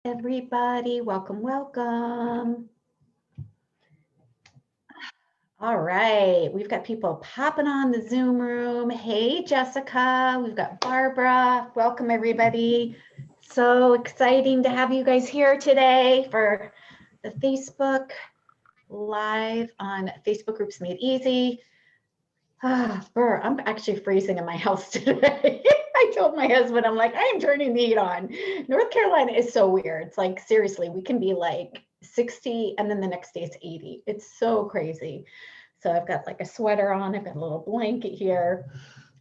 Everybody, welcome, welcome. All right, we've got people popping on the Zoom room. Hey, Jessica, we've got Barbara. Welcome, everybody. So exciting to have you guys here today for the Facebook Live on Facebook Groups Made Easy. I'm actually freezing in my house today. I told my husband, I'm like, I am turning the heat on. North Carolina is so weird. It's like, seriously, we can be like 60 and then the next day it's 80. It's so crazy. So I've got like a sweater on, I've got a little blanket here.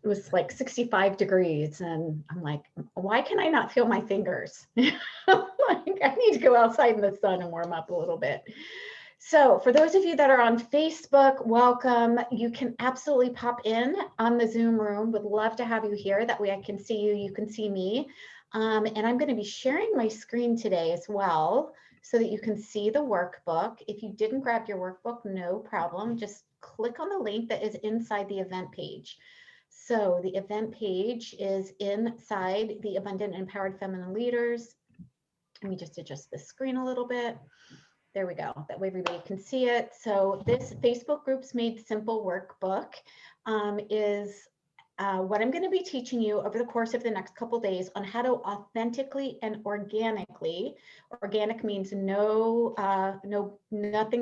It was like 65 degrees. And I'm like, why can I not feel my fingers? Like, I need to go outside in the sun and warm up a little bit. So for those of you that are on Facebook, welcome. You can absolutely pop in on the Zoom room. Would love to have you here. That way I can see you, you can see me. And I'm going to be sharing my screen today as well so that you can see the workbook. If you didn't grab your workbook, no problem. Just click on the link that is inside the event page. So the event page is inside the Abundant and Empowered Feminine Leaders. Let me just adjust the screen a little bit. There we go. That way everybody can see it. So this Facebook Groups Made Simple workbook is what I'm going to be teaching you over the course of the next couple days on how to authentically and organically. Organic means nothing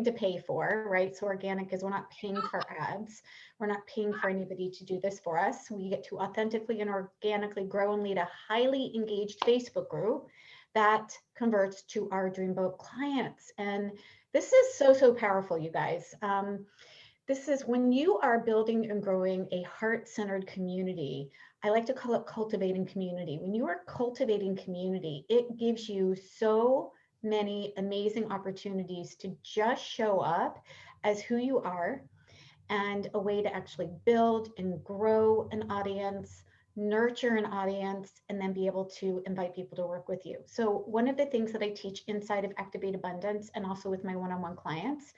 to pay for, right? So organic is we're not paying for ads. We're not paying for anybody to do this for us. We get to authentically and organically grow and lead a highly engaged Facebook group that converts to our Dreamboat clients. And this is so powerful, you guys. This is when you are building and growing a heart-centered community. I like to call it cultivating community. When you are cultivating community, it gives you so many amazing opportunities to just show up as who you are and a way to actually build and grow an audience, nurture an audience, and then be able to invite people to work with you. So one of the things that I teach inside of Activate Abundance and also with my one-on-one clients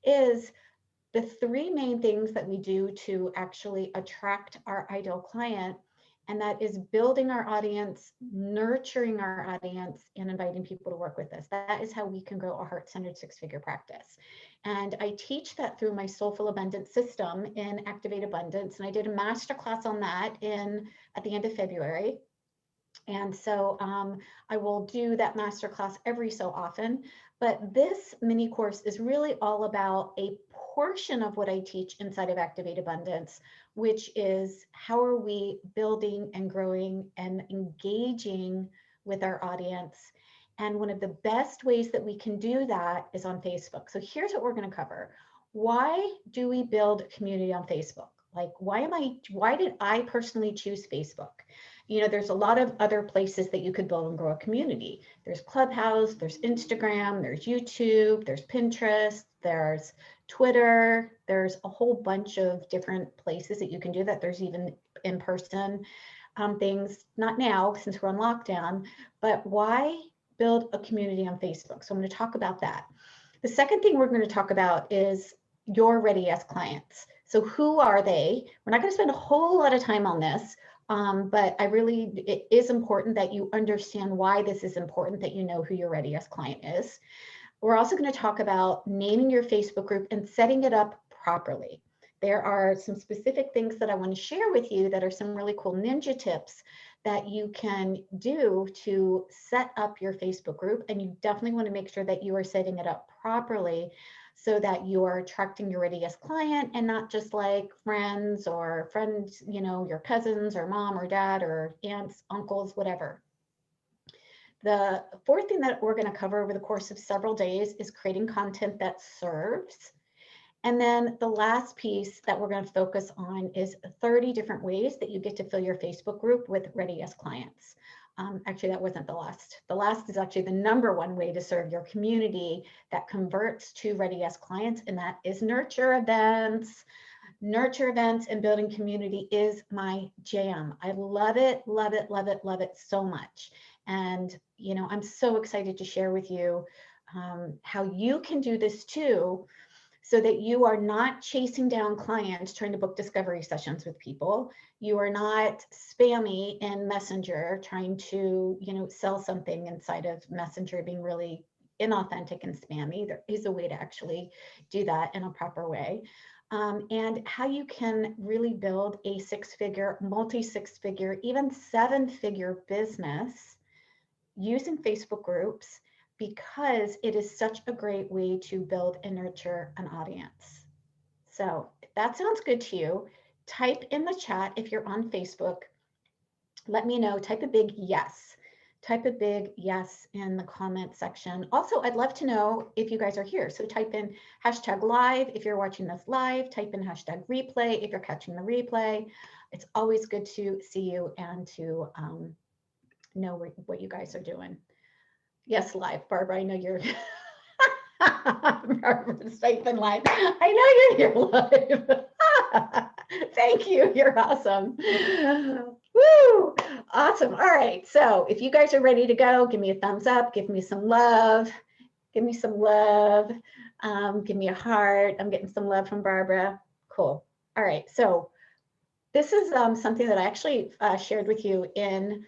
is the three main things that we do to actually attract our ideal client. And that is building our audience, nurturing our audience, and inviting people to work with us. That is how we can grow a heart-centered six-figure practice. And I teach that through my Soulful Abundance system in Activate Abundance. And I did a masterclass on that at the end of February. And so I will do that masterclass every so often. But this mini course is really all about a portion of what I teach inside of Activate Abundance, which is how are we building and growing and engaging with our audience. And one of the best ways that we can do that is on Facebook. So here's what we're going to cover. Why do we build a community on Facebook? Like, why did I personally choose Facebook? You know, there's a lot of other places that you could build and grow a community. There's Clubhouse, there's Instagram, there's YouTube, there's Pinterest, there's Twitter, there's a whole bunch of different places that you can do that. There's even in-person things, not now since we're on lockdown, but why build a community on Facebook? So I'm going to talk about that. The second thing we're going to talk about is your Ready Yes clients. So who are they? We're not going to spend a whole lot of time on this. But it is important that you understand why this is important, that you know who your Ready Yes client is. We're also going to talk about naming your Facebook group and setting it up properly. There are some specific things that I want to share with you that are some really cool ninja tips that you can do to set up your Facebook group. And you definitely want to make sure that you are setting it up properly so that you are attracting your Ready Yes client and not just like friends, you know, your cousins or mom or dad or aunts, uncles, whatever. The fourth thing that we're going to cover over the course of several days is creating content that serves. And then the last piece that we're going to focus on is 30 different ways that you get to fill your Facebook group with Ready Yes clients. Actually, that wasn't the last. The last is actually the number one way to serve your community that converts to Ready Yes clients, and that is nurture events. Nurture events and building community is my jam. I love it, love it, love it, love it so much. And, you know, I'm so excited to share with you how you can do this too. so that you are not chasing down clients trying to book discovery sessions with people. You are not spammy in Messenger trying to, sell something inside of Messenger, being really inauthentic and spammy. There is a way to actually do that in a proper way. And how you can really build a six-figure, multi-six-figure, even seven-figure business using Facebook groups, because it is such a great way to build and nurture an audience. So if that sounds good to you, type in the chat if you're on Facebook. Let me know, type a big yes. Type a big yes in the comment section. Also, I'd love to know if you guys are here. So type in #live if you're watching this live, type in #replay if you're catching the replay. It's always good to see you and to know what you guys are doing. Yes, live. Barbara, I know you're Barbara's typing live. I know you're here live. Thank you. You're awesome. Woo! Awesome. All right. So if you guys are ready to go, give me a thumbs up. Give me some love. Give me some love. Give me a heart. I'm getting some love from Barbara. Cool. All right. So this is something that I actually shared with you in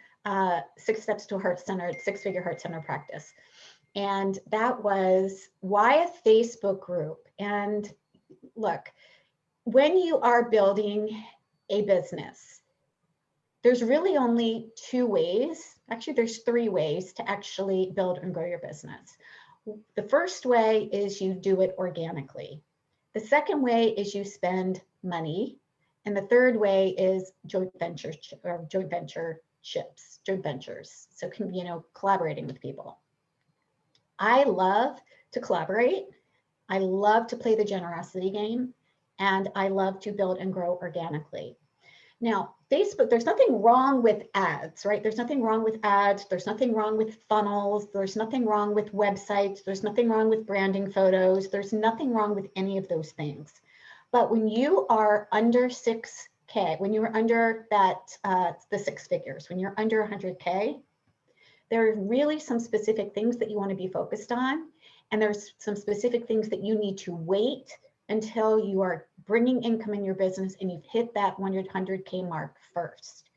6 Steps to a Heart-Centered, Six-Figure Heart-Centered Practice. And that was why a Facebook group. And look, when you are building a business, there's really only 2 ways. Actually, there's 3 ways to actually build and grow your business. The first way is you do it organically. The second way is you spend money. And the third way is joint ventures. So, collaborating with people. I love to collaborate. I love to play the generosity game, and I love to build and grow organically. Now, Facebook, there's nothing wrong with ads, right? There's nothing wrong with ads. There's nothing wrong with funnels. There's nothing wrong with websites. There's nothing wrong with branding photos. There's nothing wrong with any of those things. But when you are under 6K, when you're under that, the 6 figures, when you're under 100K, there are really some specific things that you want to be focused on. And there's some specific things that you need to wait until you are bringing income in your business and you've hit that 100K mark first.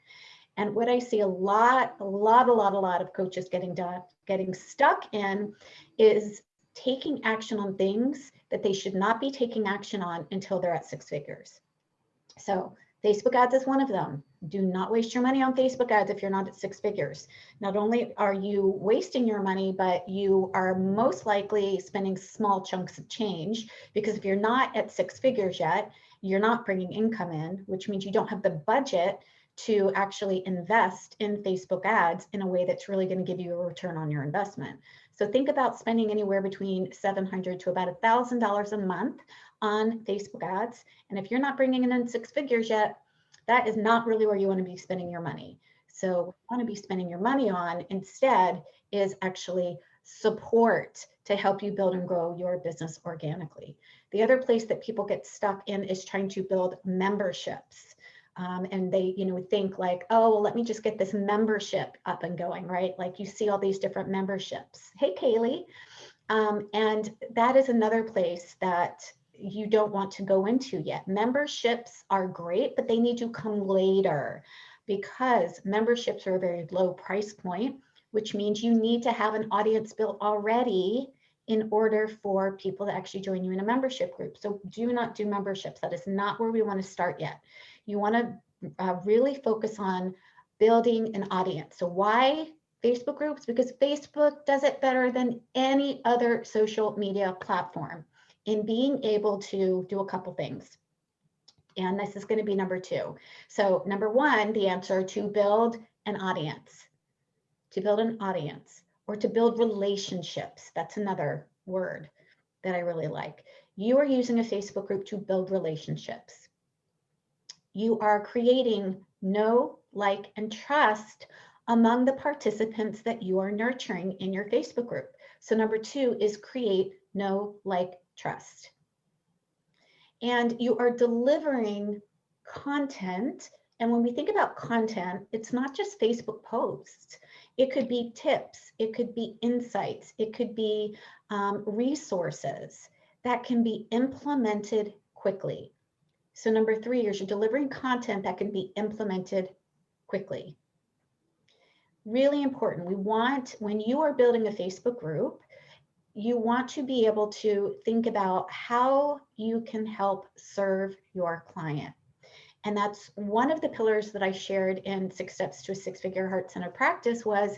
And what I see a lot of coaches getting stuck in is taking action on things that they should not be taking action on until they're at 6 figures. So Facebook ads is one of them. Do not waste your money on Facebook ads if you're not at 6 figures. Not only are you wasting your money, but you are most likely spending small chunks of change, because if you're not at 6 figures yet, you're not bringing income in, which means you don't have the budget to actually invest in Facebook ads in a way that's really going to give you a return on your investment. So think about spending anywhere between $700 to about $1,000 a month on Facebook ads. And if you're not bringing in 6 figures yet, that is not really where you want to be spending your money. So what you want to be spending your money on instead is actually support to help you build and grow your business organically. The other place that people get stuck in is trying to build memberships. And they, think like, oh, well, let me just get this membership up and going, right? Like you see all these different memberships. Hey, Kaylee. And that is another place that you don't want to go into yet. Memberships are great, but they need to come later, because memberships are a very low price point, which means you need to have an audience built already in order for people to actually join you in a membership group. So do not do memberships. That is not where we want to start yet. You want to really focus on building an audience. So why Facebook groups? Because Facebook does it better than any other social media platform in being able to do a couple things. And this is going to be number 2. So number 1, the answer: to build an audience. To build an audience, or to build relationships. That's another word that I really like. You are using a Facebook group to build relationships. You are creating know, like, and trust among the participants that you are nurturing in your Facebook group. So number 2 is create know, like, trust. And you are delivering content. And when we think about content, it's not just Facebook posts. It could be tips, it could be insights, it could be resources that can be implemented quickly. So number 3 is you're delivering content that can be implemented quickly. Really important. We want, when you are building a Facebook group, you want to be able to think about how you can help serve your client. And that's one of the pillars that I shared in 6 Steps to a Six-Figure Heart-Centered Practice was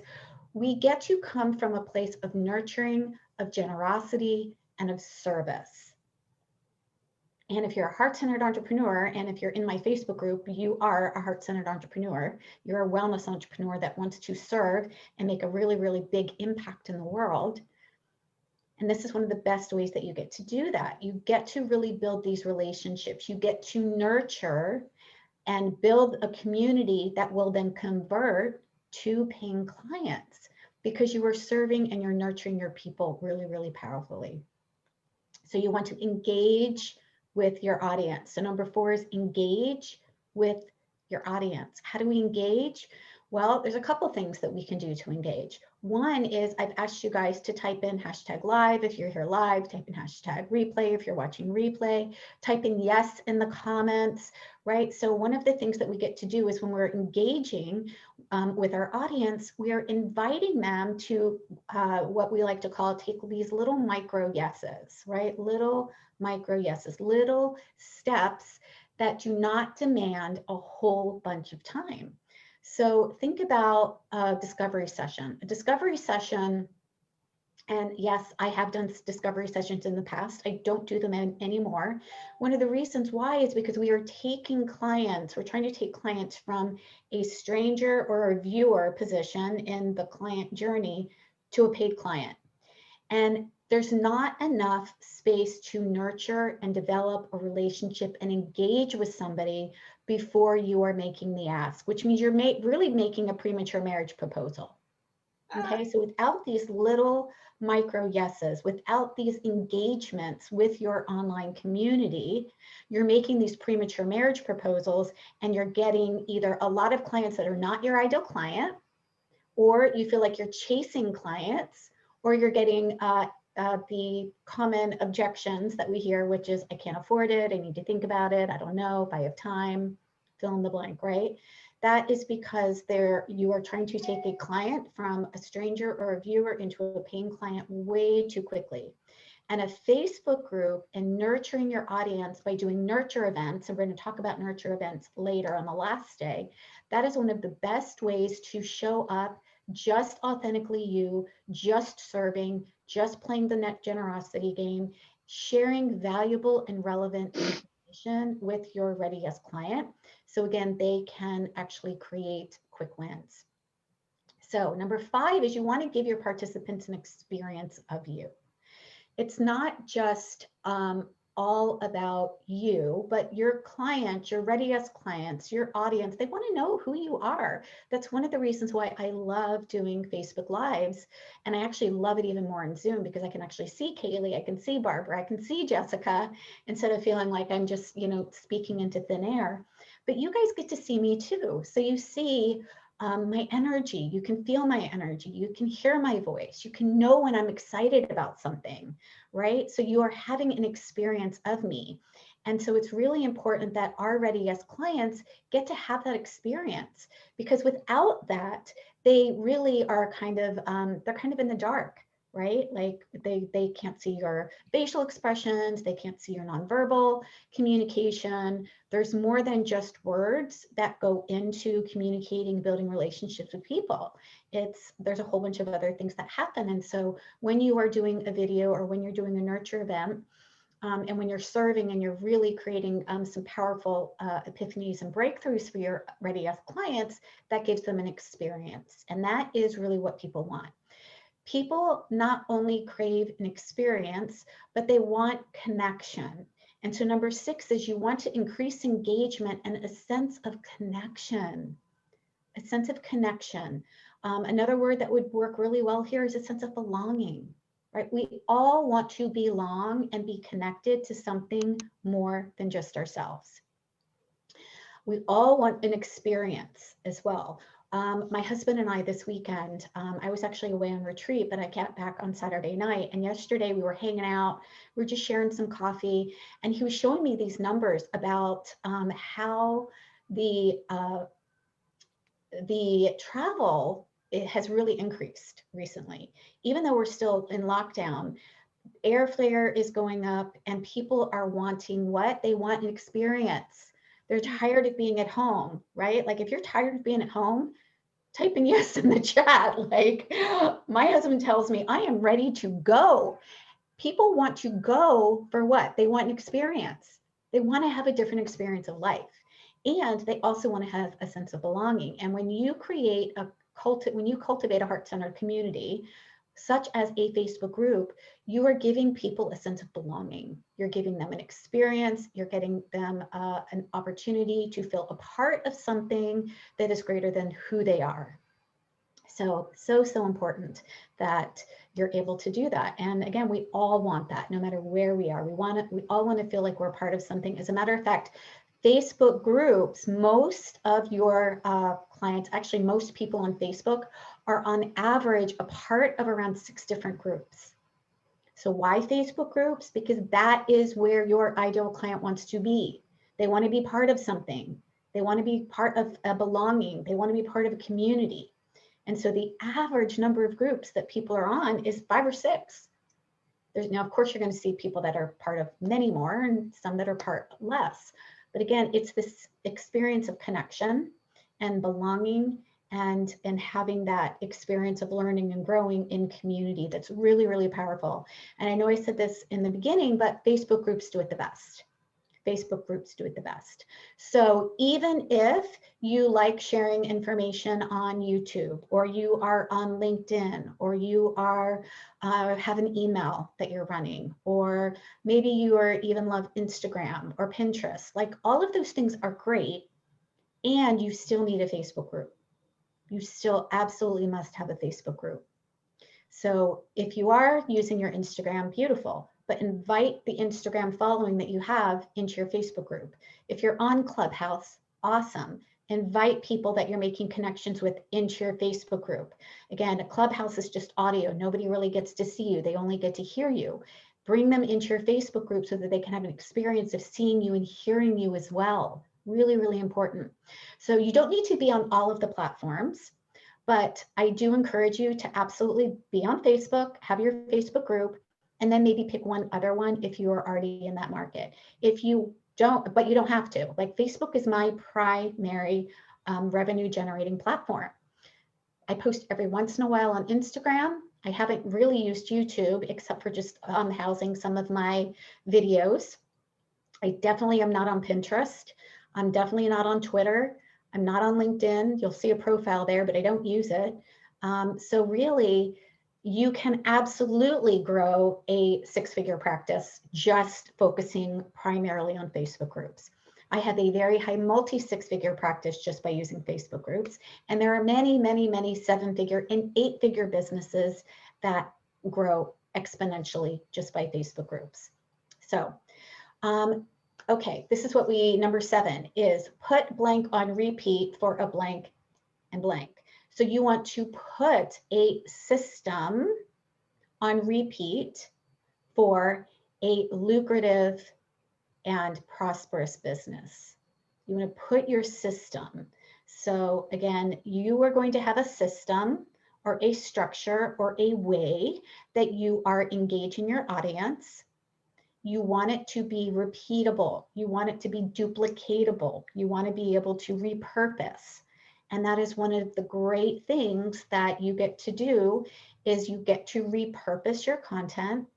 we get to come from a place of nurturing, of generosity, and of service. And if you're a heart-centered entrepreneur, and if you're in my Facebook group, you are a heart-centered entrepreneur. You're a wellness entrepreneur that wants to serve and make a really, really big impact in the world. And this is one of the best ways that you get to do that. You get to really build these relationships. You get to nurture and build a community that will then convert to paying clients because you are serving and you're nurturing your people really, really powerfully. So you want to engage with your audience. So number 4 is engage with your audience. How do we engage? Well, there's a couple things that we can do to engage. One is I've asked you guys to type in #live if you're here live, type in #replay if you're watching replay, type in yes in the comments, right? So one of the things that we get to do is when we're engaging with our audience, we are inviting them to what we like to call take these little micro yeses, right? Little micro yeses, little steps that do not demand a whole bunch of time. So think about a discovery session. A discovery session, and yes, I have done discovery sessions in the past. I don't do them anymore. One of the reasons why is because we are taking clients, we're trying to take clients from a stranger or a viewer position in the client journey to a paid client. And there's not enough space to nurture and develop a relationship and engage with somebody before you are making the ask, which means you're really making a premature marriage proposal. Okay, so without these little micro yeses, without these engagements with your online community, you're making these premature marriage proposals and you're getting either a lot of clients that are not your ideal client, or you feel like you're chasing clients, or you're getting the common objections that we hear, which is, I can't afford it, I need to think about it, I don't know if I have time, fill in the blank, right? That is because you are trying to take a client from a stranger or a viewer into a paying client way too quickly. And a Facebook group and nurturing your audience by doing nurture events, and we're going to talk about nurture events later on the last day, that is one of the best ways to show up just authentically you, just serving, just playing the net generosity game, sharing valuable and relevant information with your Ready Yes client. So again, they can actually create quick wins. So number 5 is you want to give your participants an experience of you. It's not just all about you, but your clients, your Ready Yes clients, your audience, they want to know who you are. That's one of the reasons why I love doing Facebook Lives. And I actually love it even more in Zoom because I can actually see Kaylee, I can see Barbara, I can see Jessica, instead of feeling like I'm just, speaking into thin air. But you guys get to see me too. So you see my energy, you can feel my energy, you can hear my voice, you can know when I'm excited about something, right? So you are having an experience of me. And so it's really important that our Ready Yes clients get to have that experience, because without that, they really are they're kind of in the dark, right? Like they can't see your facial expressions, they can't see your nonverbal communication. There's more than just words that go into communicating, building relationships with people. There's a whole bunch of other things that happen. And so when you are doing a video or when you're doing a nurture event, and when you're serving and you're really creating some powerful epiphanies and breakthroughs for your Ready Yes clients, that gives them an experience. And that is really what people want. People not only crave an experience, but they want connection. And so number 6 is you want to increase engagement and a sense of connection. A sense of connection. Another word that would work really well here is a sense of belonging, right? We all want to belong and be connected to something more than just ourselves. We all want an experience as well. My husband and I this weekend, I was actually away on retreat, but I got back on Saturday night. And yesterday we were hanging out, we were just sharing some coffee, and he was showing me these numbers about how the travel, it has really increased recently. Even though we're still in lockdown, airfare is going up and people are wanting what? They want an experience. They're tired of being at home, right? Like if you're tired of being at home, type in yes in the chat. Like my husband tells me, I am ready to go. People want to go for what? They want an experience. They want to have a different experience of life. And they also want to have a sense of belonging. And when you create when you cultivate a heart-centered community, such as a Facebook group, you are giving people a sense of belonging. You're giving them an experience. You're getting them an opportunity to feel a part of something that is greater than who they are. So important that you're able to do that. And again, we all want that, no matter where we are. We all want to feel like we're part of something. As a matter of fact, Facebook groups, most of your clients, actually most people on Facebook are on average a part of around 6 different groups. So why Facebook groups? Because that is where your ideal client wants to be. They want to be part of something. They want to be part of a belonging. They want to be part of a community. And so the average number of groups that people are on is 5 or 6. Now, of course, you're going to see people that are part of many more and some that are part less. But again, it's this experience of connection and belonging and having that experience of learning and growing in community that's really, really powerful. And I know I said this in the beginning, but Facebook groups do it the best. Facebook groups do it the best. So even if you like sharing information on YouTube, or you are on LinkedIn, or you are have an email that you're running, or maybe you are even love Instagram or Pinterest, like all of those things are great, and you still need a Facebook group. You still absolutely must have a Facebook group. So if you are using your Instagram, beautiful, but invite the Instagram following that you have into your Facebook group. If you're on Clubhouse, awesome. Invite people that you're making connections with into your Facebook group. Again, a Clubhouse is just audio. Nobody really gets to see you. They only get to hear you. Bring them into your Facebook group so that they can have an experience of seeing you and hearing you as well. Really, really important. So you don't need to be on all of the platforms, but I do encourage you to absolutely be on Facebook, have your Facebook group, and then maybe pick one other one if you are already in that market. If you don't, but you don't have to. Like Facebook is my primary revenue generating platform. I post every once in a while on Instagram. I haven't really used YouTube except for just housing some of my videos. I definitely am not on Pinterest. I'm definitely not on Twitter. I'm not on LinkedIn. You'll see a profile there, but I don't use it. So really, you can absolutely grow a 6-figure practice just focusing primarily on Facebook groups. I have a very high multi-6-figure practice just by using Facebook groups. And there are many, many, many 7-figure and 8-figure businesses that grow exponentially just by Facebook groups. So, okay, this is what number 7 is put blank on repeat for a blank and blank. So you want to put a system on repeat for a lucrative and prosperous business. You want to put your system. So again, you are going to have a system or a structure or a way that you are engaging your audience. You want it to be repeatable. You want it to be duplicatable. You want to be able to repurpose. And that is one of the great things that you get to do is you get to repurpose your content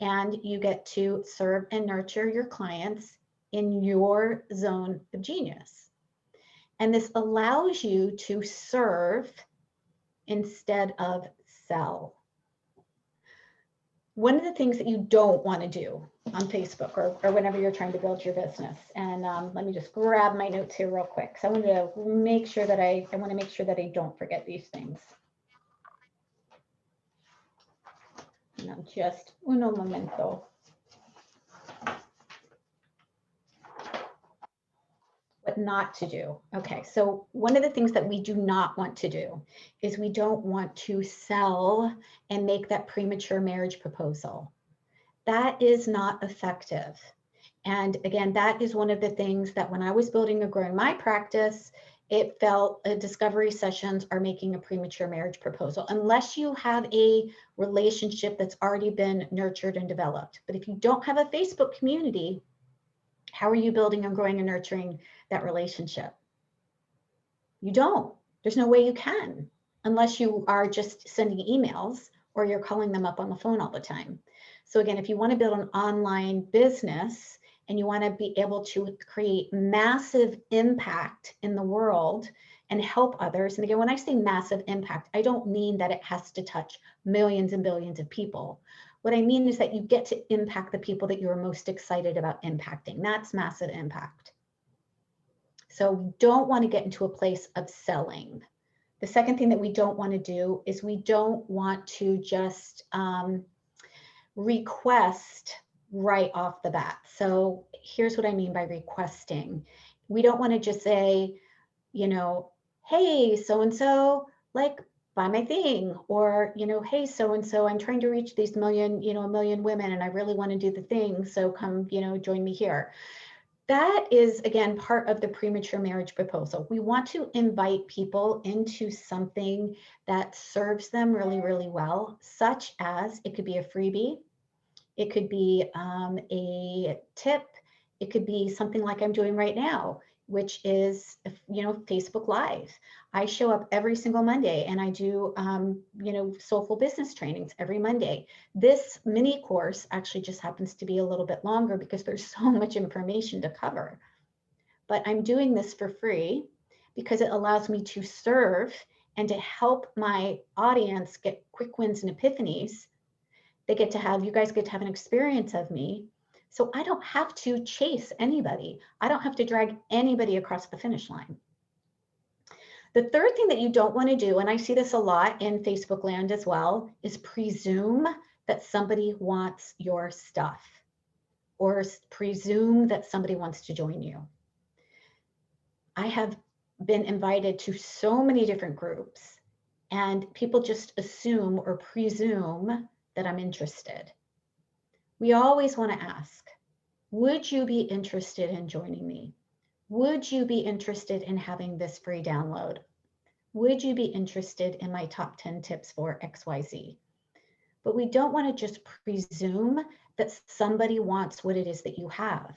and you get to serve and nurture your clients in your zone of genius. And this allows you to serve instead of sell. One of the things that you don't want to do on Facebook or whenever you're trying to build your business, and let me just grab my notes here real quick. So I want to make sure that I don't forget these things. No, just uno momento. what not to do. Okay, so one of the things that we do not want to do is we don't want to sell and make that premature marriage proposal. That is not effective. And again, that is one of the things that when I was building and growing my practice, it felt discovery sessions are making a premature marriage proposal, unless you have a relationship that's already been nurtured and developed. But if you don't have a Facebook community, how are you building and growing and nurturing that relationship? You don't. There's no way you can, unless you are just sending emails or you're calling them up on the phone all the time. So again, if you want to build an online business and you want to be able to create massive impact in the world and help others, and again, when I say massive impact, I don't mean that it has to touch millions and billions of people. What I mean is that you get to impact the people that you're most excited about impacting. That's massive impact. So we don't want to get into a place of selling. The second thing that we don't want to do is we don't want to just request right off the bat. So here's what I mean by requesting. We don't want to just say, you know, hey, so-and-so, like, buy my thing, or, you know, hey, so-and-so, I'm trying to reach these a million women, and I really want to do the thing. So come, you know, join me here. That is, again, part of the premature marriage proposal. We want to invite people into something that serves them really, really well, such as it could be a freebie, it could be a tip, it could be something like I'm doing right now, which is, you know, Facebook Live. I show up every single Monday and I do, you know, soulful business trainings every Monday. This mini course actually just happens to be a little bit longer because there's so much information to cover. But I'm doing this for free because it allows me to serve and to help my audience get quick wins and epiphanies. They get to have, you guys get to have an experience of me. So I don't have to chase anybody. I don't have to drag anybody across the finish line. The third thing that you don't want to do, and I see this a lot in Facebook land as well, is presume that somebody wants your stuff or presume that somebody wants to join you. I have been invited to so many different groups and people just assume or presume that I'm interested. We always want to ask, would you be interested in joining me? Would you be interested in having this free download? Would you be interested in my top 10 tips for XYZ? But we don't want to just presume that somebody wants what it is that you have.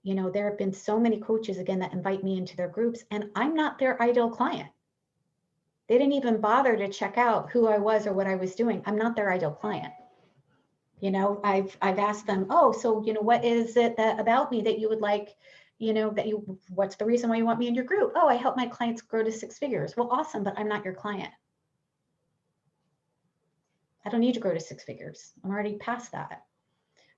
You know, there have been so many coaches, again, that invite me into their groups and I'm not their ideal client. They didn't even bother to check out who I was or what I was doing. I'm not their ideal client. You know, I've asked them, oh, so, you know, what is it that about me that you would like, you know, what's the reason why you want me in your group? Oh, I help my clients grow to 6 figures. Well, awesome, but I'm not your client. I don't need to grow to 6 figures. I'm already past that.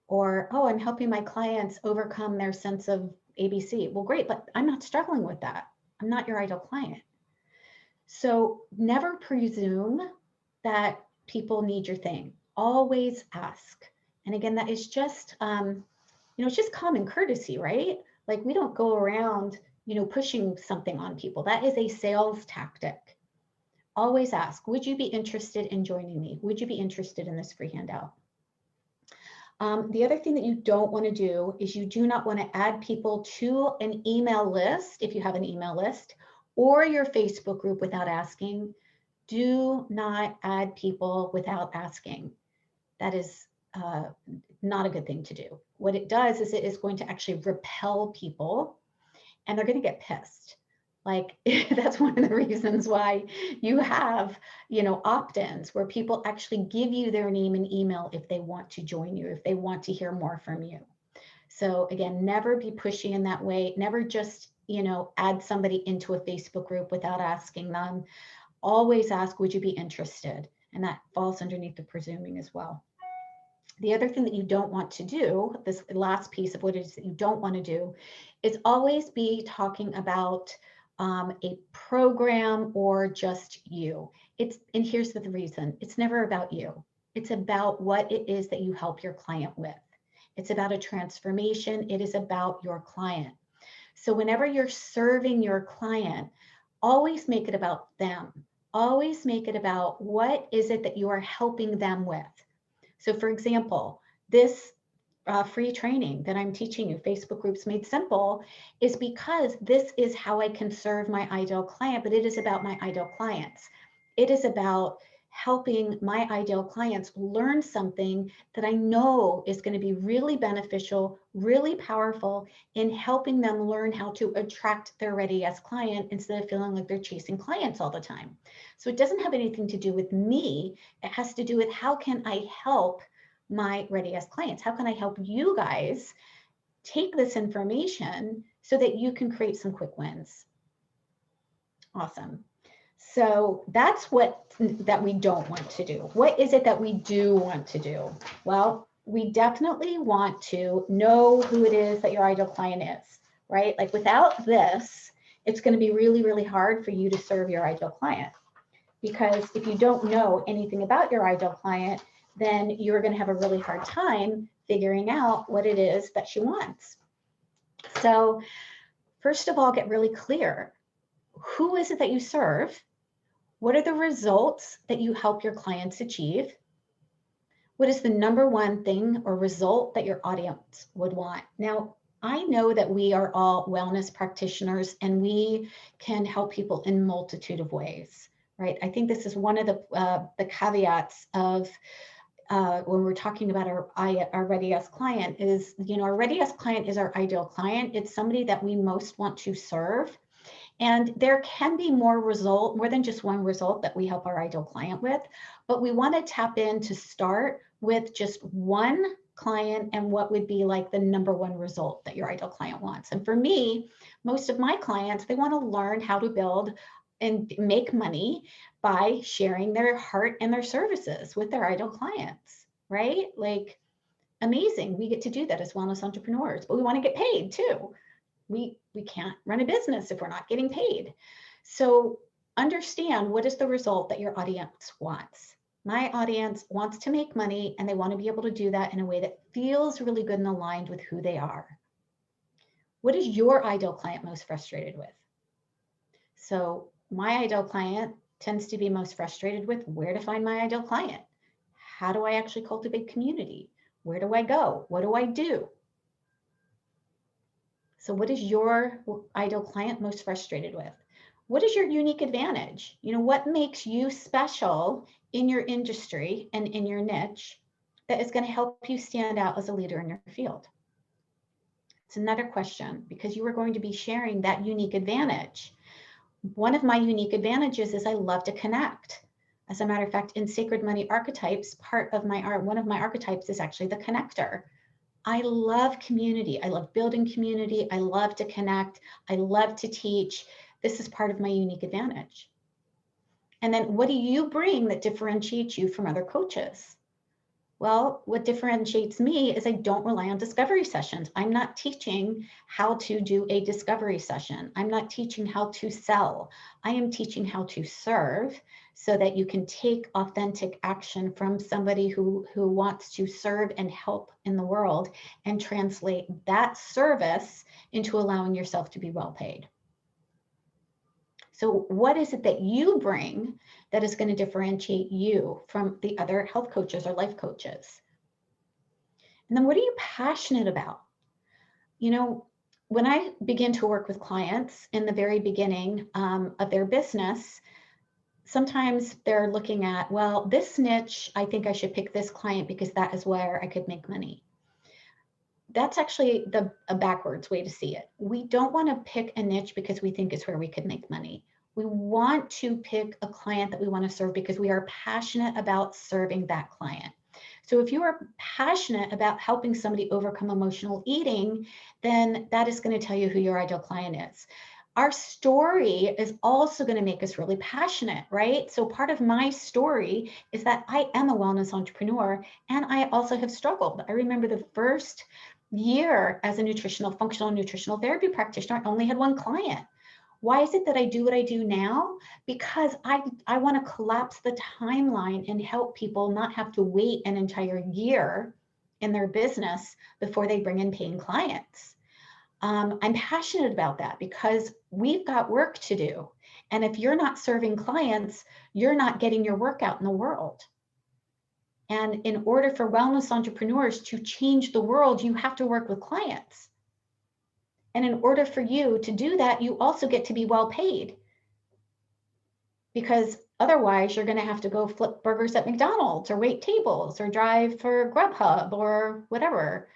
Or, oh, I'm helping my clients overcome their sense of ABC. Well, great, but I'm not struggling with that. I'm not your ideal client. So never presume that people need your thing. Always ask. And again, that is just, you know, it's just common courtesy, right? Like we don't go around, you know, pushing something on people. That is a sales tactic. Always ask, would you be interested in joining me? Would you be interested in this free handout? The other thing that you don't want to do is you do not want to add people to an email list, if you have an email list, or your Facebook group without asking. Do not add people without asking. That is not a good thing to do. What it does is it is going to actually repel people and they're going to get pissed. Like that's one of the reasons why you have, you know, opt-ins where people actually give you their name and email if they want to join you, if they want to hear more from you. So again, never be pushy in that way. Never just, you know, add somebody into a Facebook group without asking them. Always ask, would you be interested? And that falls underneath the presuming as well. The other thing that you don't want to do, this last piece of what it is that you don't want to do, is always be talking about a program or just you. And here's the reason, it's never about you. It's about what it is that you help your client with. It's about a transformation. It is about your client. So whenever you're serving your client, always make it about them. Always make it about what is it that you are helping them with. So for example, this free training that I'm teaching you, Facebook Groups Made Simple, is because this is how I can serve my ideal client, but it is about my ideal clients. It is about helping my ideal clients learn something that I know is going to be really beneficial, really powerful in helping them learn how to attract their ready yes client instead of feeling like they're chasing clients all the time. So it doesn't have anything to do with me. It has to do with how can I help my ready yes clients? How can I help you guys take this information so that you can create some quick wins? Awesome. So that's that we don't want to do. What is it that we do want to do? Well, we definitely want to know who it is that your ideal client is, right? Like without this, it's going to be really, really hard for you to serve your ideal client. Because if you don't know anything about your ideal client, then you're going to have a really hard time figuring out what it is that she wants. So first of all, get really clear. Who is it that you serve? What are the results that you help your clients achieve? What is the number one thing or result that your audience would want? Now, I know that we are all wellness practitioners and we can help people in multitude of ways, right? I think this is one of the caveats of when we're talking about our ready yes client is, our ready yes client is our ideal client. It's somebody that we most want to serve. And there can be more than just one result that we help our ideal client with, but we want to tap in to start with just one client and what would be like the number one result that your ideal client wants. And for me, most of my clients, they want to learn how to build and make money by sharing their heart and their services with their ideal clients, right? Like, amazing. We get to do that as wellness entrepreneurs, but we want to get paid too. We can't run a business if we're not getting paid. So understand what is the result that your audience wants. My audience wants to make money and they want to be able to do that in a way that feels really good and aligned with who they are. What is your ideal client most frustrated with? So my ideal client tends to be most frustrated with where to find my ideal client. How do I actually cultivate community? Where do I go? What do I do? So what is your ideal client most frustrated with? What is your unique advantage? What makes you special in your industry and in your niche that is going to help you stand out as a leader in your field? It's another question because you are going to be sharing that unique advantage. One of my unique advantages is I love to connect. As a matter of fact, in Sacred Money Archetypes, one of my archetypes is actually the connector. I love community. I love building community. I love to connect. I love to teach. This is part of my unique advantage. And then what do you bring that differentiates you from other coaches? Well, what differentiates me is I don't rely on discovery sessions. I'm not teaching how to do a discovery session. I'm not teaching how to sell. I am teaching how to serve so that you can take authentic action from somebody who wants to serve and help in the world and translate that service into allowing yourself to be well paid. So what is it that you bring that is going to differentiate you from the other health coaches or life coaches? And then what are you passionate about? When I begin to work with clients in the very beginning of their business, sometimes they're looking at, well, this niche, I think I should pick this client because that is where I could make money. That's actually a backwards way to see it. We don't want to pick a niche because we think it's where we could make money. We want to pick a client that we want to serve because we are passionate about serving that client. So if you are passionate about helping somebody overcome emotional eating, then that is going to tell you who your ideal client is. Our story is also going to make us really passionate, right? So part of my story is that I am a wellness entrepreneur and I also have struggled. I remember the first year as a functional nutritional therapy practitioner, I only had one client. Why is it that I do what I do now? Because I want to collapse the timeline and help people not have to wait an entire year in their business before they bring in paying clients. I'm passionate about that because we've got work to do. And if you're not serving clients, you're not getting your work out in the world. And in order for wellness entrepreneurs to change the world, you have to work with clients. And in order for you to do that, you also get to be well paid. Because otherwise, you're going to have to go flip burgers at McDonald's or wait tables or drive for Grubhub or whatever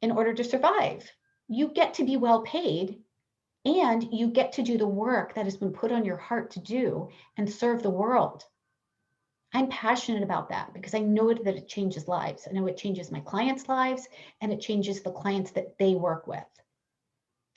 in order to survive. You get to be well paid, and you get to do the work that has been put on your heart to do and serve the world. I'm passionate about that because I know that it changes lives. I know it changes my clients' lives, and it changes the clients that they work with.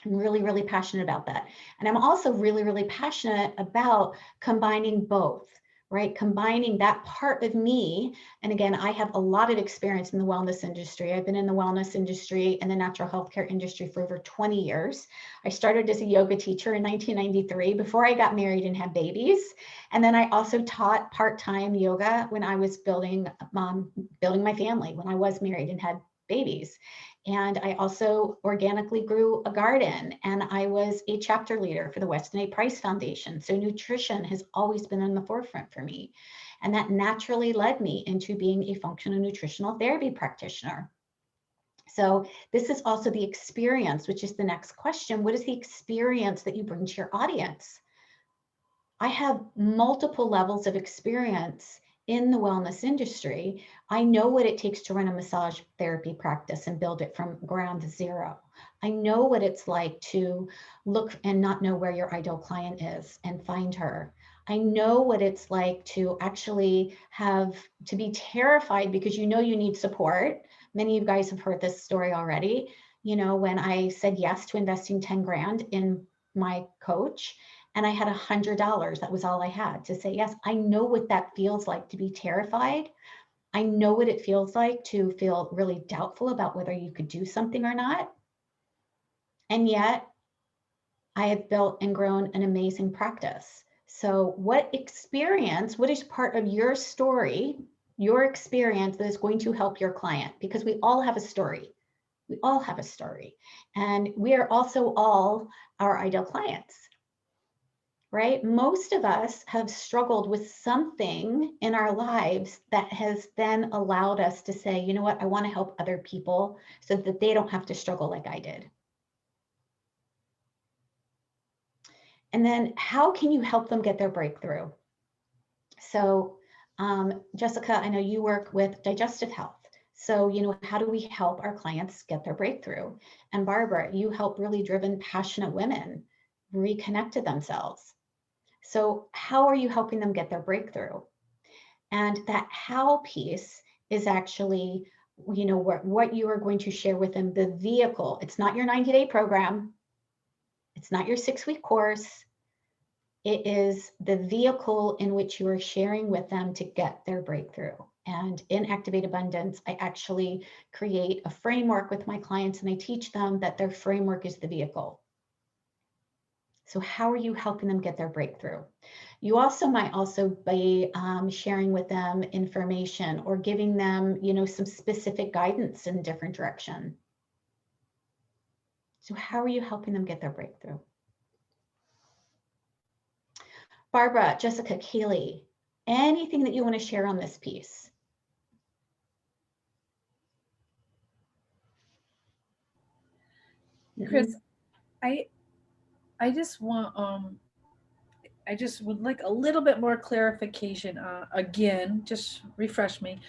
I'm really, really passionate about that. And I'm also really, really passionate about combining both, right? Combining that part of me. And again, I have a lot of experience in the wellness industry. I've been in the wellness industry and the natural healthcare industry for over 20 years. I started as a yoga teacher in 1993 before I got married and had babies. And then I also taught part-time yoga when I was building my family, when I was married and had babies. And I also organically grew a garden, and I was a chapter leader for the Weston A. Price Foundation. So nutrition has always been in the forefront for me. And that naturally led me into being a functional nutritional therapy practitioner. So this is also the experience, which is the next question. What is the experience that you bring to your audience? I have multiple levels of experience in the wellness industry. I know what it takes to run a massage therapy practice and build it from ground zero. I know what it's like to look and not know where your ideal client is and find her. I know what it's like to actually have to be terrified because you know you need support. Many of you guys have heard this story already. You know, when I said yes to investing 10 grand in my coach, and I had $100. That was all I had to say yes. I know what that feels like to be terrified. I know what it feels like to feel really doubtful about whether you could do something or not. And yet I have built and grown an amazing practice. So what is part of your story, your experience that is going to help your client? Because we all have a story. We all have a story. And we are also all our ideal clients. Right? Most of us have struggled with something in our lives that has then allowed us to say, you know what, I want to help other people so that they don't have to struggle like I did. And then how can you help them get their breakthrough? So, Jessica, I know you work with digestive health. So, you know, how do we help our clients get their breakthrough? And Barbara, you help really driven, passionate women reconnect to themselves. So how are you helping them get their breakthrough? And that how piece is actually, you know, what you are going to share with them, the vehicle. It's not your 90-day program. It's not your 6-week course. It is the vehicle in which you are sharing with them to get their breakthrough. And in Activate Abundance, I actually create a framework with my clients, and I teach them that their framework is the vehicle. So how are you helping them get their breakthrough? You also might also be sharing with them information or giving them, you know, some specific guidance in a different direction. So how are you helping them get their breakthrough? Barbara, Jessica, Kaylee, anything that you want to share on this piece? Chris, I just want I just would like a little bit more clarification. Again, just refresh me.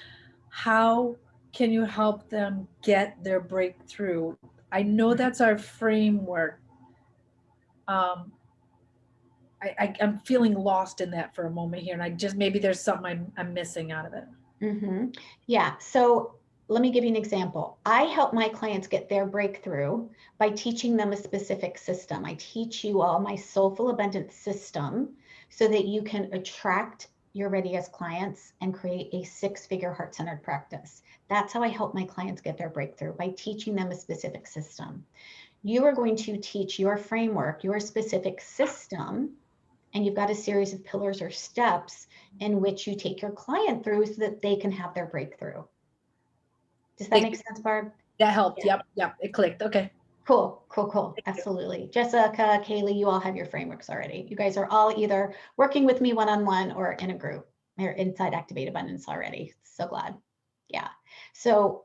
How can you help them get their breakthrough? I know that's our framework. Um, I'm feeling lost in that for a moment here, and I just maybe there's something I'm missing out of it. Mm-hmm. Yeah. So let me give you an example. I help my clients get their breakthrough by teaching them a specific system. I teach you all my Soulful Abundance system so that you can attract your ready as clients and create a 6-figure heart-centered practice. That's how I help my clients get their breakthrough, by teaching them a specific system. You are going to teach your framework, your specific system, and you've got a series of pillars or steps in which you take your client through so that they can have their breakthrough. Does that make sense, Barb? That helped. Yeah. Yep, it clicked. Okay. Cool, cool, cool. Absolutely. Jessica, Kaylee, you all have your frameworks already. You guys are all either working with me one-on-one or in a group or inside Activate Abundance already. So glad. Yeah. So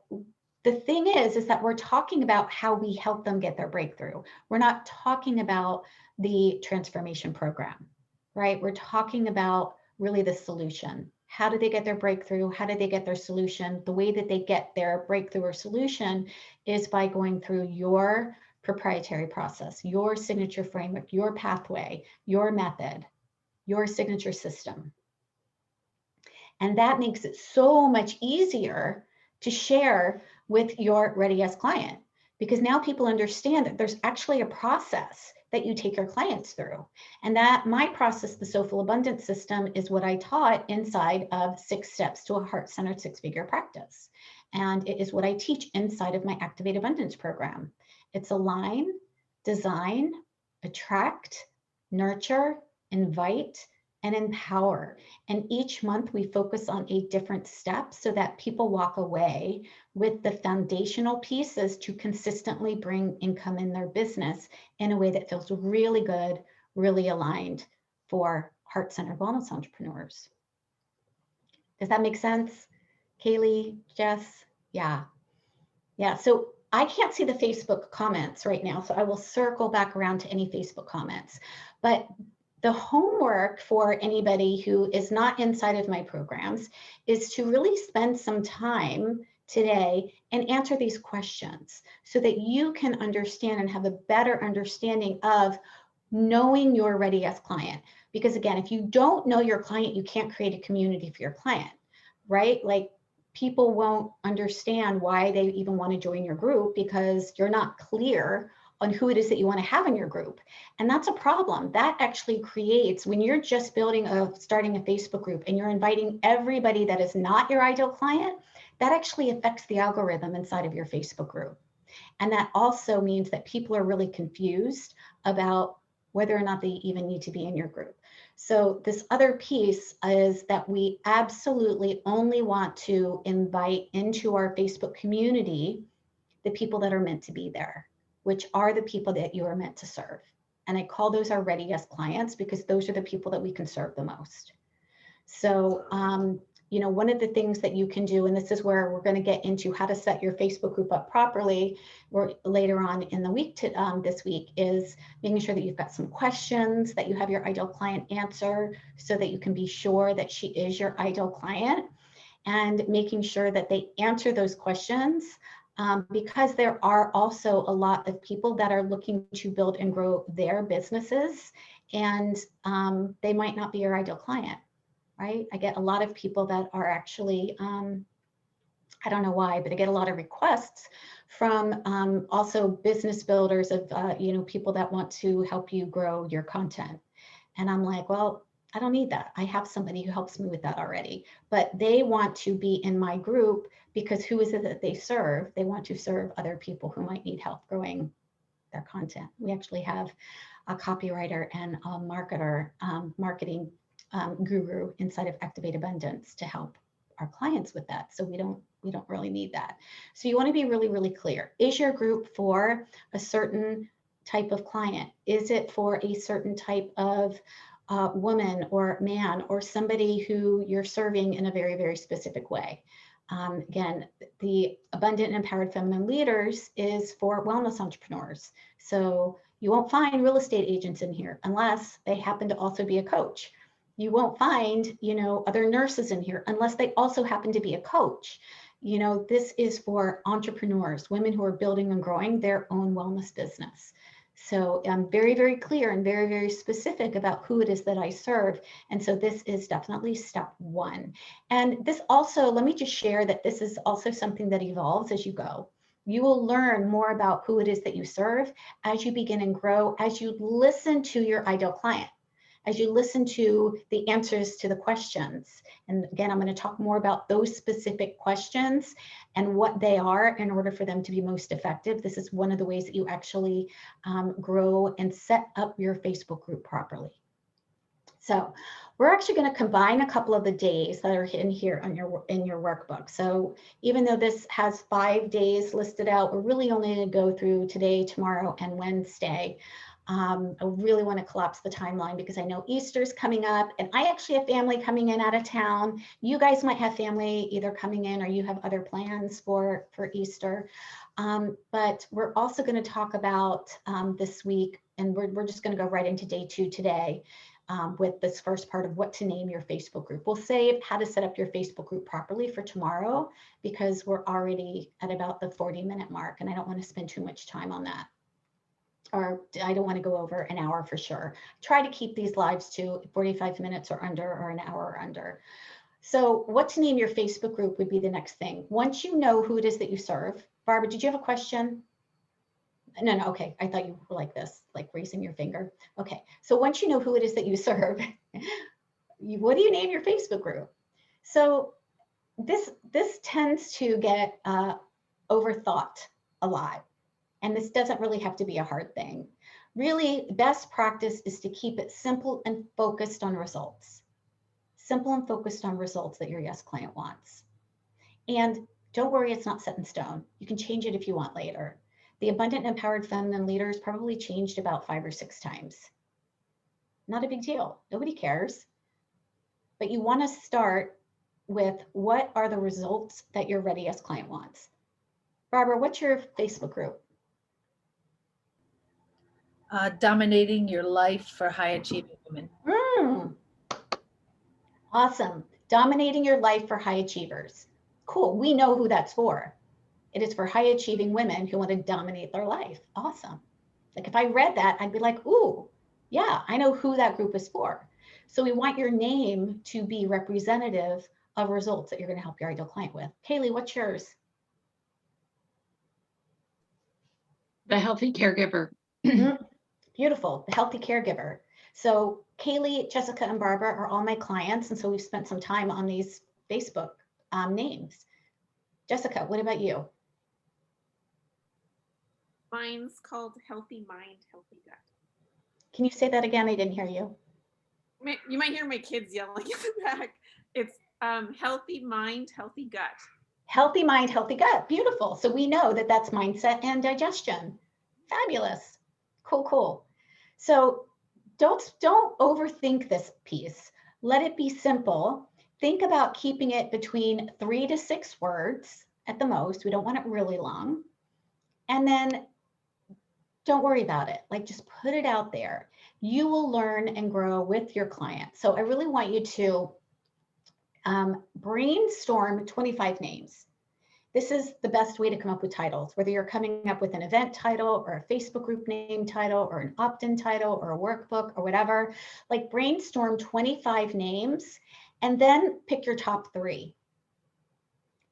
the thing is that we're talking about how we help them get their breakthrough. We're not talking about the transformation program, right? We're talking about really the solution. How do they get their breakthrough? How do they get their solution? The way that they get their breakthrough or solution is by going through your proprietary process, your signature framework, your pathway, your method, your signature system. And that makes it so much easier to share with your Ready Yes client, because now people understand that there's actually a process that you take your clients through. And that my process, the Soulful Abundance System, is what I taught inside of 6 Steps to a Heart-Centered Six-Figure Practice. And it is what I teach inside of my Activate Abundance program. It's align, design, attract, nurture, invite, and empower. And each month we focus on a different step so that people walk away with the foundational pieces to consistently bring income in their business in a way that feels really good, really aligned for heart-centered wellness entrepreneurs. Does that make sense? Kaylee, Jess? Yeah. Yeah. So I can't see the Facebook comments right now, so I will circle back around to any Facebook comments. But the homework for anybody who is not inside of my programs is to really spend some time today and answer these questions so that you can understand and have a better understanding of knowing your Ready Yes client. Because again, if you don't know your client, you can't create a community for your client, right? Like, people won't understand why they even want to join your group because you're not clear on who it is that you want to have in your group. And that's a problem. That actually creates, when you're just starting a Facebook group and you're inviting everybody that is not your ideal client, that actually affects the algorithm inside of your Facebook group. And that also means that people are really confused about whether or not they even need to be in your group. So this other piece is that we absolutely only want to invite into our Facebook community the people that are meant to be there, which are the people that you are meant to serve. And I call those our Ready Yes clients because those are the people that we can serve the most. So, one of the things that you can do, and this is where we're going to get into how to set your Facebook group up properly or later on in the week this week, is making sure that you've got some questions that you have your ideal client answer so that you can be sure that she is your ideal client, and making sure that they answer those questions. Because there are also a lot of people that are looking to build and grow their businesses, and they might not be your ideal client, right? I get a lot of people that are actually, I don't know why, but I get a lot of requests from also business builders of, people that want to help you grow your content. And I'm like, well, I don't need that. I have somebody who helps me with that already. But they want to be in my group because who is it that they serve? They want to serve other people who might need help growing their content. We actually have a copywriter and a marketer, marketing guru inside of Activate Abundance to help our clients with that. So we don't really need that. So you want to be really, really clear. Is your group for a certain type of client? Is it for a certain type of woman or man or somebody who you're serving in a very, very specific way? Again, the Abundant and Empowered Feminine Leaders is for wellness entrepreneurs. So you won't find real estate agents in here unless they happen to also be a coach. You won't find, other nurses in here unless they also happen to be a coach. This is for entrepreneurs, women who are building and growing their own wellness business. So I'm very, very clear and very, very specific about who it is that I serve. And so this is definitely step 1. And this also, let me just share that this is also something that evolves as you go. You will learn more about who it is that you serve as you begin and grow, as you listen to your ideal client, as you listen to the answers to the questions. And again, I'm going to talk more about those specific questions and what they are in order for them to be most effective. This is one of the ways that you actually grow and set up your Facebook group properly. So we're actually going to combine a couple of the days that are in here on in your workbook. So even though this has 5 days listed out, we're really only going to go through today, tomorrow, and Wednesday. I really want to collapse the timeline because I know Easter's coming up, and I actually have family coming in out of town. You guys might have family either coming in or you have other plans for Easter. But we're also going to talk about this week, and we're just going to go right into day 2 today. With this first part of what to name your Facebook group. We'll save how to set up your Facebook group properly for tomorrow because we're already at about the 40-minute mark and I don't want to spend too much time on that. Or I don't want to go over an hour for sure. Try to keep these lives to 45 minutes or under, or an hour or under. So what to name your Facebook group would be the next thing. Once you know who it is that you serve. Barbara, did you have a question? No, okay. I thought you were like this, like raising your finger. Okay. So once you know who it is that you serve, what do you name your Facebook group? So this tends to get overthought a lot. And this doesn't really have to be a hard thing. Really, best practice is to keep it simple and focused on results. Simple and focused on results that your yes client wants. And don't worry, it's not set in stone. You can change it if you want later. The Abundant and Empowered Feminine Leaders probably changed about 5 or 6 times. Not a big deal. Nobody cares. But you want to start with what are the results that your ready yes client wants. Barbara, what's your Facebook group? Dominating your life for high achieving women. Awesome. Dominating your life for high achievers. Cool. We know who that's for. It is for high achieving women who want to dominate their life. Awesome. Like if I read that, I'd be like, ooh, yeah, I know who that group is for. So we want your name to be representative of results that you're going to help your ideal client with. Kaylee, what's yours? The Healthy Caregiver. Beautiful. The Healthy Caregiver. So Kaylee, Jessica, and Barbara are all my clients. And so we've spent some time on these Facebook names. Jessica, what about you? Mine's called Healthy Mind, Healthy Gut. Can you say that again? I didn't hear you. You might hear my kids yelling in the back. It's Healthy Mind, Healthy Gut. Healthy Mind, Healthy Gut. Beautiful. So we know that that's mindset and digestion. Fabulous. Cool. So don't overthink this piece. Let it be simple. Think about keeping it between 3 to 6 words at the most. We don't want it really long. And then don't worry about it. Like just put it out there. You will learn and grow with your client. So I really want you to brainstorm 25 names. This is the best way to come up with titles, whether you're coming up with an event title or a Facebook group name title or an opt-in title or a workbook or whatever. Like brainstorm 25 names and then pick your top 3.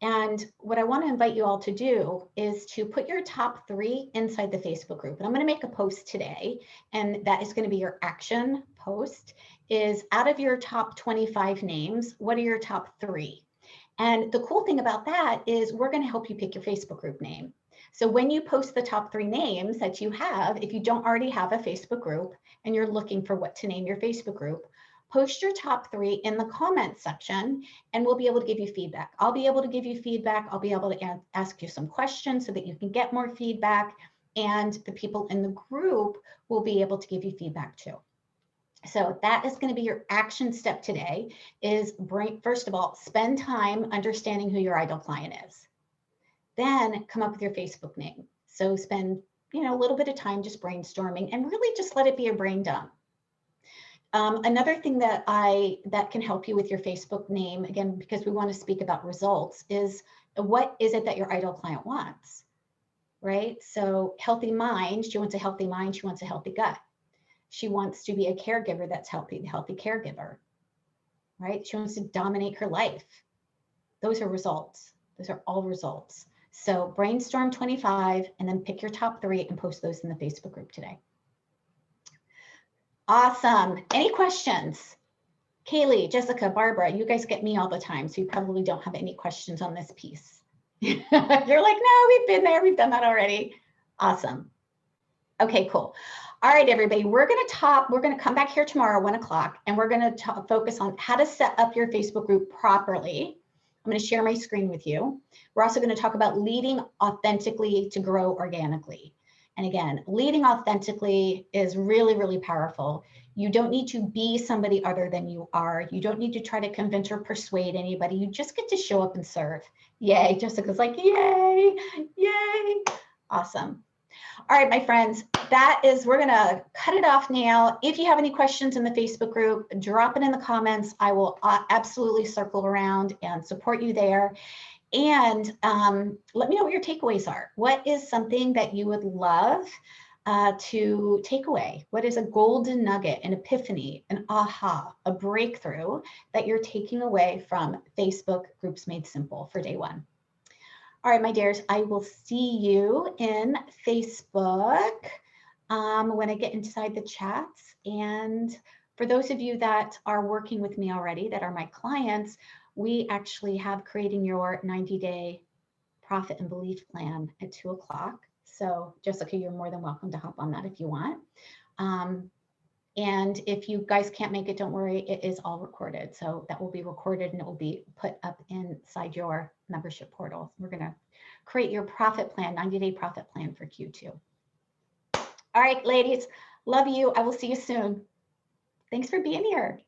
And what I want to invite you all to do is to put your top 3 inside the Facebook group. And I'm going to make a post today, and that is going to be your action post, is out of your top 25 names, what are your top 3? And the cool thing about that is we're going to help you pick your Facebook group name. So when you post the top 3 names that you have, if you don't already have a Facebook group and you're looking for what to name your Facebook group, post your top 3 in the comments section and we'll be able to give you feedback. I'll be able to give you feedback. I'll be able to ask you some questions so that you can get more feedback, and the people in the group will be able to give you feedback too. So that is going to be your action step today, is first of all, spend time understanding who your ideal client is. Then come up with your Facebook name. So spend, a little bit of time just brainstorming and really just let it be a brain dump. Another thing that can help you with your Facebook name, again, because we want to speak about results, is what is it that your ideal client wants, right? So healthy mind, she wants a healthy mind, she wants a healthy gut. She wants to be a caregiver that's healthy, the healthy caregiver, right? She wants to dominate her life. Those are results. Those are all results. So brainstorm 25 and then pick your top 3 and post those in the Facebook group today. Awesome. Any questions? Kaylee, Jessica, Barbara, you guys get me all the time, so you probably don't have any questions on this piece. You're like, no, we've been there. We've done that already. Awesome. Okay, cool. All right, everybody, we're going to come back here tomorrow, 1 o'clock, and we're going to focus on how to set up your Facebook group properly. I'm going to share my screen with you. We're also going to talk about leading authentically to grow organically. And again, leading authentically is really, really powerful. You don't need to be somebody other than you are. You don't need to try to convince or persuade anybody. You just get to show up and serve. Yay. Jessica's like, yay, yay. Awesome. All right, my friends, we're going to cut it off now. If you have any questions in the Facebook group, drop it in the comments. I will absolutely circle around and support you there. And let me know what your takeaways are. What is something that you would love to take away? What is a golden nugget, an epiphany, an aha, a breakthrough that you're taking away from Facebook Groups Made Simple for day 1? All right, my dears, I will see you in Facebook when I get inside the chats. And for those of you that are working with me already, that are my clients, we actually have creating your 90-day profit and belief plan at 2 o'clock. So Jessica, you're more than welcome to hop on that if you want. And if you guys can't make it, don't worry, it is all recorded. So that will be recorded and it will be put up inside your membership portal. We're going to create your profit plan, 90-day profit plan for Q2. All right, ladies, love you. I will see you soon. Thanks for being here.